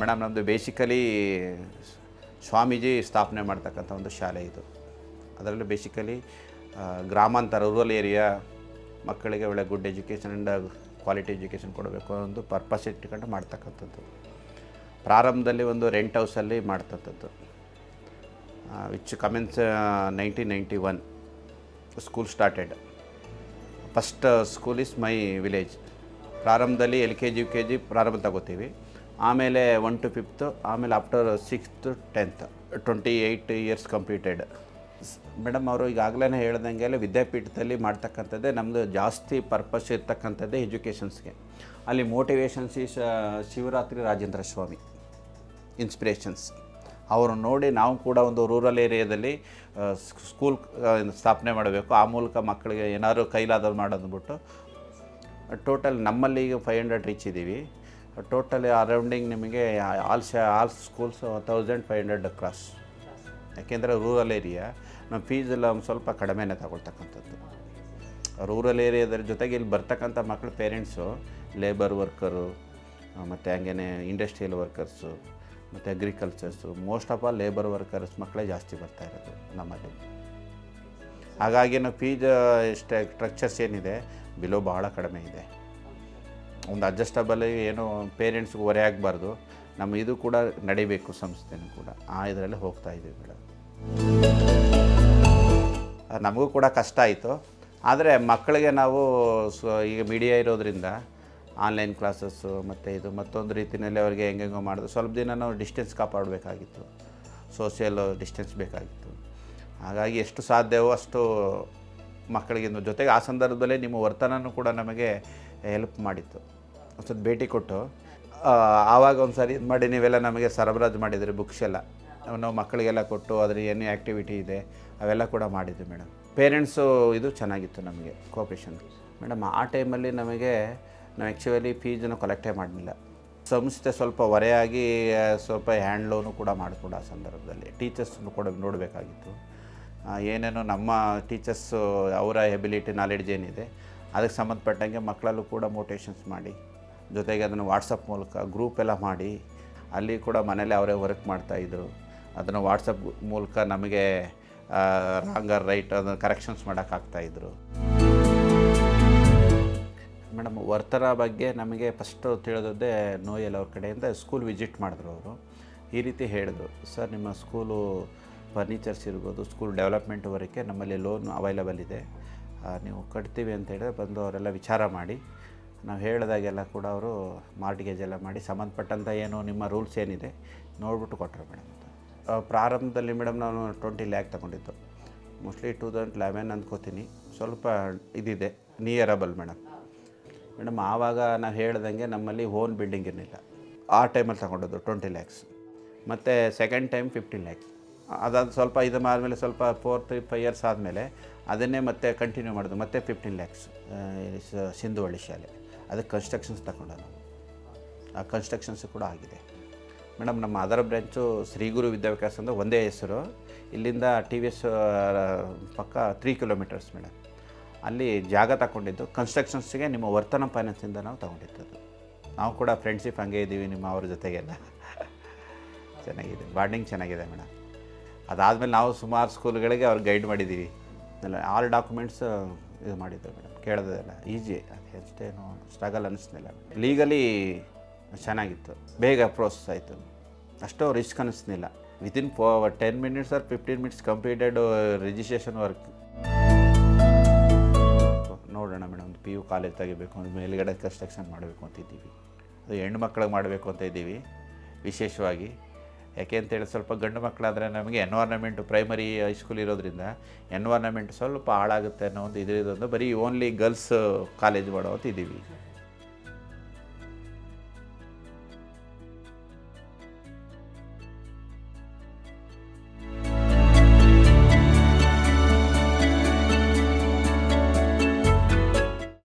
Madam ನಮ್ಮದು basically Swamiji ಸ್ಥಾಪನೆ ಮಾಡ್ತಕ್ಕಂಥ ಒಂದು ಶಾಲೆ ಇದು. ಅದರಲ್ಲಿ ಬೇಸಿಕಲಿ ಗ್ರಾಮಾಂತರ ರೂರಲ್ ಏರಿಯಾ ಮಕ್ಕಳಿಗೆ ಒಳ್ಳೆ good education and quality education ಕೊಡಬೇಕು ಅನ್ನೋ ಪರ್ಪಸ್ ಇಟ್ಕೊಂಡು ಮಾಡ್ತಕ್ಕಂಥದ್ದು. ಪ್ರಾರಂಭದಲ್ಲಿ ಒಂದು ರೆಂಟ್ ಹೌಸಲ್ಲಿ ಮಾಡ್ತಕ್ಕಂಥದ್ದು, which commence 1991 school started. First school is my village. ಪ್ರಾರಂಭದಲ್ಲಿ LKG UKG ಪ್ರಾರಂಭ ತಗೋತೀವಿ, ಆಮೇಲೆ 1 to 5th, ಆಮೇಲೆ after 6th 10th 28 years completed. Madam ಅವರು ಈಗಾಗಲೇ ಹೇಳ್ದಂಗೆ ವಿದ್ಯಾಪೀಠದಲ್ಲಿ ಮಾಡ್ತಕ್ಕಂಥದ್ದೇ ನಮ್ಮದು ಜಾಸ್ತಿ ಪರ್ಪಸ್ ಇರ್ತಕ್ಕಂಥದ್ದೇ ಎಜುಕೇಷನ್ಸ್ಗೆ. ಅಲ್ಲಿ motivations is Shivaratri Rajendra Swami inspirations. ಅವರು ನೋಡಿ ನಾವು ಕೂಡ ಒಂದು ರೂರಲ್ ಏರಿಯಾದಲ್ಲಿ ಸ್ಕೂಲ್ ಸ್ಥಾಪನೆ ಮಾಡಬೇಕು, ಆ ಮೂಲಕ ಮಕ್ಕಳಿಗೆ ಏನಾದರೂ ಕೈಲಾದದ್ದು ಮಾಡೋದ್ಬಿಟ್ಟು ಟೋಟಲ್ ನಮ್ಮಲ್ಲಿ ಈಗ 500 ರೀಚ್ ಇದ್ದೀವಿ. ಟೋಟಲಿ ಅರೌಂಡಿಂಗ್ ನಿಮಗೆ ಆಲ್ ಸ್ಕೂಲ್ಸ್ 1500 ಕ್ರಾಸ್. ಯಾಕೆಂದರೆ ರೂರಲ್ ಏರಿಯಾ ನಮ್ಮ ಫೀಸ್ ಎಲ್ಲ ಒಂದು ಸ್ವಲ್ಪ ಕಡಿಮೆನೇ ತಗೊಳ್ತಕ್ಕಂಥದ್ದು. ರೂರಲ್ ಏರಿಯಾದ್ರ ಜೊತೆಗೆ ಇಲ್ಲಿ ಬರ್ತಕ್ಕಂಥ ಮಕ್ಕಳು ಪೇರೆಂಟ್ಸು ಲೇಬರ್ ವರ್ಕರು, ಮತ್ತು ಹಂಗೇ ಇಂಡಸ್ಟ್ರಿಯಲ್ ವರ್ಕರ್ಸು, ಮತ್ತು agricultures, most of all labour workers ಮಕ್ಕಳೇ ಜಾಸ್ತಿ ಬರ್ತಾ ಇರೋದು ನಮ್ಮಲ್ಲಿ. ಹಾಗಾಗಿ ನಾವು ಫೀಸ್ ಸ್ಟ್ರಕ್ಚರ್ಸ್ ಏನಿದೆ ಬಿಲೋ ಭಾಳ ಕಡಿಮೆ ಇದೆ. ಒಂದು ಅಡ್ಜಸ್ಟಬಲ್ ಏನು ಪೇರೆಂಟ್ಸ್ಗೆ ಹೊರೆ ಆಗಬಾರ್ದು, ನಮ್ಮ ಇದು ಕೂಡ ನಡಿಬೇಕು, ಸಂಸ್ಥೆನೂ ಕೂಡ ಆ ಇದರಲ್ಲಿ ಹೋಗ್ತಾ ಇದ್ದೀವಿ ಮೇಡಮ್. ನಮಗೂ ಕೂಡ ಕಷ್ಟ ಆಯಿತು, ಆದರೆ ಮಕ್ಕಳಿಗೆ ನಾವು ಈಗ ಮೀಡಿಯಾ ಇರೋದ್ರಿಂದ ಆನ್ಲೈನ್ ಕ್ಲಾಸಸ್ಸು ಮತ್ತು ಇದು ಮತ್ತೊಂದು ರೀತಿಯಲ್ಲಿ ಅವ್ರಿಗೆ ಹೆಂಗೆಂಗೋ ಮಾಡೋದು. ಸ್ವಲ್ಪ ದಿನ ನಾವು ಡಿಸ್ಟೆನ್ಸ್ ಕಾಪಾಡಬೇಕಾಗಿತ್ತು, ಸೋಷಿಯಲ್ ಡಿಸ್ಟೆನ್ಸ್ ಬೇಕಾಗಿತ್ತು. ಹಾಗಾಗಿ ಎಷ್ಟು ಸಾಧ್ಯವೋ ಅಷ್ಟು ಮಕ್ಕಳಿಗೆ ಜೊತೆಗೆ ಆ ಸಂದರ್ಭದಲ್ಲಿ ನಿಮ್ಮ ವರ್ತನೂ ಕೂಡ ನಮಗೆ ಹೆಲ್ಪ್ ಮಾಡಿತ್ತು. ಒಂದು ಸ್ವಲ್ಪ ಭೇಟಿ ಕೊಟ್ಟು ಆವಾಗ ಒಂದು ಸಾರಿ ಇದು ಮಾಡಿ ನೀವೆಲ್ಲ ನಮಗೆ ಸರಬರಾಜು ಮಾಡಿದ್ರಿ ಬುಕ್ಸ್ ಎಲ್ಲ, ನಾವು ಮಕ್ಕಳಿಗೆಲ್ಲ ಕೊಟ್ಟು ಅದ್ರ ಏನು ಆ್ಯಕ್ಟಿವಿಟಿ ಇದೆ ಅವೆಲ್ಲ ಕೂಡ ಮಾಡಿದ್ವಿ ಮೇಡಮ್. ಪೇರೆಂಟ್ಸು ಇದು ಚೆನ್ನಾಗಿತ್ತು ನಮಗೆ ಕೋಆಪ್ರೇಷನ್ ಮೇಡಮ್. ಆ ಟೈಮಲ್ಲಿ ನಮಗೆ ನಾವು ಆ್ಯಕ್ಚುಲಿ ಫೀಸನ್ನು ಕಲೆಕ್ಟೇ ಮಾಡಲಿಲ್ಲ. ಸಂಸ್ಥೆ ಸ್ವಲ್ಪ ಹೊರೆಯಾಗಿ ಸ್ವಲ್ಪ ಹ್ಯಾಂಡ್ ಲೋನು ಕೂಡ ಮಾಡಿಕೊಂಡು ಆ ಸಂದರ್ಭದಲ್ಲಿ ಟೀಚರ್ಸನ್ನು ಕೂಡ ನೋಡಬೇಕಾಗಿತ್ತು. ಏನೇನು ನಮ್ಮ ಟೀಚರ್ಸು ಅವರ ಎಬಿಲಿಟಿ ನಾಲೆಡ್ಜ್ ಏನಿದೆ ಅದಕ್ಕೆ ಸಂಬಂಧಪಟ್ಟಂಗೆ ಮಕ್ಕಳಲ್ಲೂ ಕೂಡ ಮೋಟಿವೇಶನ್ಸ್ ಮಾಡಿ, ಜೊತೆಗೆ ಅದನ್ನು ವಾಟ್ಸಪ್ ಮೂಲಕ ಗ್ರೂಪ್ ಎಲ್ಲ ಮಾಡಿ ಅಲ್ಲಿ ಕೂಡ ಮನೇಲಿ ಅವರೇ ವರ್ಕ್ ಮಾಡ್ತಾಯಿದ್ರು. ಅದನ್ನು ವಾಟ್ಸಪ್ ಮೂಲಕ ನಮಗೆ ರಾಂಗ್ ಆರ್ ರೈಟ್ ಅದನ್ನು ಕರೆಕ್ಷನ್ಸ್ ಮಾಡೋಕ್ಕಾಗ್ತಾಯಿದ್ರು. ಮೇಡಮ್ ವರ್ತನ ಬಗ್ಗೆ ನಮಗೆ ಫಸ್ಟು ತಿಳಿದದ್ದೇ ನೋಯಲ್ ಅವ್ರ ಕಡೆಯಿಂದ ಸ್ಕೂಲ್ ವಿಸಿಟ್ ಮಾಡಿದ್ರು. ಅವರು ಈ ರೀತಿ ಹೇಳಿದ್ರು, ಸರ್ ನಿಮ್ಮ ಸ್ಕೂಲು ಫರ್ನಿಚರ್ಸ್ ಇರ್ಬೋದು, ಸ್ಕೂಲ್ ಡೆವಲಪ್ಮೆಂಟ್ವರೆಗೆ ನಮ್ಮಲ್ಲಿ ಲೋನ್ ಅವೈಲಬಲ್ ಇದೆ, ನೀವು ಕಟ್ತೀವಿ ಅಂತ ಹೇಳಿದ್ರೆ ಬಂದು ಅವರೆಲ್ಲ ವಿಚಾರ ಮಾಡಿ ನಾವು ಹೇಳಿದಾಗೆಲ್ಲ ಕೂಡ ಅವರು ಮಾರ್ಟಿಗೇಜ್ ಎಲ್ಲ ಮಾಡಿ ಸಂಬಂಧಪಟ್ಟಂಥ ಏನು ನಿಮ್ಮ ರೂಲ್ಸ್ ಏನಿದೆ ನೋಡ್ಬಿಟ್ಟು ಕೊಟ್ಟರು ಮೇಡಮ್. ಪ್ರಾರಂಭದಲ್ಲಿ ಮೇಡಮ್ ನಾನು 20 lakh ತಗೊಂಡಿದ್ದು, ಮೋಸ್ಟ್ಲಿ 2011 ಅಂದ್ಕೋತೀನಿ. ಸ್ವಲ್ಪ ಇದಿದೆ ನಿಯರಬಲ್ ಮೇಡಮ್. ಆವಾಗ ನಾವು ಹೇಳ್ದಂಗೆ ನಮ್ಮಲ್ಲಿ ಓನ್ ಬಿಲ್ಡಿಂಗ್ ಇರಲಿಲ್ಲ. ಆ ಟೈಮಲ್ಲಿ ತಗೊಂಡದ್ದು 20 lakhs. ಮತ್ತು ಸೆಕೆಂಡ್ ಟೈಮ್ 15 lakhs. ಅದಾದ ಸ್ವಲ್ಪ ಇದು ಆದಮೇಲೆ ಸ್ವಲ್ಪ 4-5 years ಆದಮೇಲೆ ಅದನ್ನೇ ಮತ್ತೆ ಕಂಟಿನ್ಯೂ ಮಾಡೋದು, ಮತ್ತೆ 15 lakhs ಸಿಂಧುವಳ್ಳಿ ಶಾಲೆ. ಅದಕ್ಕೆ ಕನ್ಸ್ಟ್ರಕ್ಷನ್ಸ್ ತಗೊಂಡು ನಾವು ಆ ಕನ್ಸ್ಟ್ರಕ್ಷನ್ಸ್ ಕೂಡ ಆಗಿದೆ ಮೇಡಮ್. ನಮ್ಮ ಅದರ್ ಬ್ರ್ಯಾಂಚು ಶ್ರೀ ಗುರು ವಿದ್ಯಾವಿಕಾಸ ಅಂದರೆ ಒಂದೇ ಹೆಸರು. ಇಲ್ಲಿಂದ TVS ಪಕ್ಕ 3 kilometers ಮೇಡಮ್. ಅಲ್ಲಿ ಜಾಗ ತಗೊಂಡಿದ್ದು ಕನ್ಸ್ಟ್ರಕ್ಷನ್ಸ್ಗೆ ನಿಮ್ಮ ವರ್ತನ ಫೈನಾನ್ಸಿಂದ ನಾವು ತಗೊಂಡಿದ್ದದು. ನಾವು ಕೂಡ ಫ್ರೆಂಡ್ಶಿಪ್ ಹಂಗೆ ಇದ್ದೀವಿ ನಿಮ್ಮ ಅವ್ರ ಜೊತೆಗೆಲ್ಲ ಚೆನ್ನಾಗಿದೆ, ಬಾಂಡಿಂಗ್ ಚೆನ್ನಾಗಿದೆ ಮೇಡಮ್. ಅದಾದಮೇಲೆ ನಾವು ಸುಮಾರು ಸ್ಕೂಲ್ಗಳಿಗೆ ಅವ್ರಿಗೆ ಗೈಡ್ ಮಾಡಿದ್ದೀವಿ. ಆಲ್ ಡಾಕ್ಯುಮೆಂಟ್ಸ್ ಇದು ಮಾಡಿದ್ದೇವೆ ಮೇಡಮ್. ಕೇಳೋದೆಲ್ಲ ಈಸಿ, ಅಷ್ಟೇನು ಸ್ಟ್ರಗಲ್ ಅನ್ನಿಸ್ಲಿಲ್ಲ. ಲೀಗಲಿ ಚೆನ್ನಾಗಿತ್ತು, ಬೇಗ ಪ್ರೋಸೆಸ್ ಆಯಿತು, ಅಷ್ಟು ರಿಸ್ಕ್ ಅನ್ನಿಸ್ಲಿಲ್ಲ. Within 10 minutes or 15 minutes completed registration work. ನೋಡೋಣ ಮೇಡಮ್, ಒಂದು PU ಕಾಲೇಜ್ ತೆಗಿಬೇಕು, ಒಂದು ಮೇಲ್ಗಡೆ ಕನ್ಸ್ಟ್ರಕ್ಷನ್ ಮಾಡಬೇಕು ಅಂತಿದ್ದೀವಿ. ಅದು ಹೆಣ್ಣು ಮಕ್ಕಳಿಗೆ ಮಾಡಬೇಕು ಅಂತ ಇದ್ದೀವಿ ವಿಶೇಷವಾಗಿ. ಯಾಕೆ ಅಂತೇಳಿ ಸ್ವಲ್ಪ ಗಂಡು ಮಕ್ಕಳಾದರೆ ನಮಗೆ ಎನ್ವೈರ್ನಮೆಂಟು ಪ್ರೈಮರಿ ಹೈಸ್ಕೂಲ್ ಇರೋದ್ರಿಂದ ಎನ್ವೈರ್ನಮೆಂಟ್ ಸ್ವಲ್ಪ ಹಾಳಾಗುತ್ತೆ ಅನ್ನೋ ಒಂದು ಇದರಿಂದ ಬರೀ ಓನ್ಲಿ ಗರ್ಲ್ಸ್ ಕಾಲೇಜ್ ಮಾಡೋ ಅಂತ ಇದ್ದೀವಿ.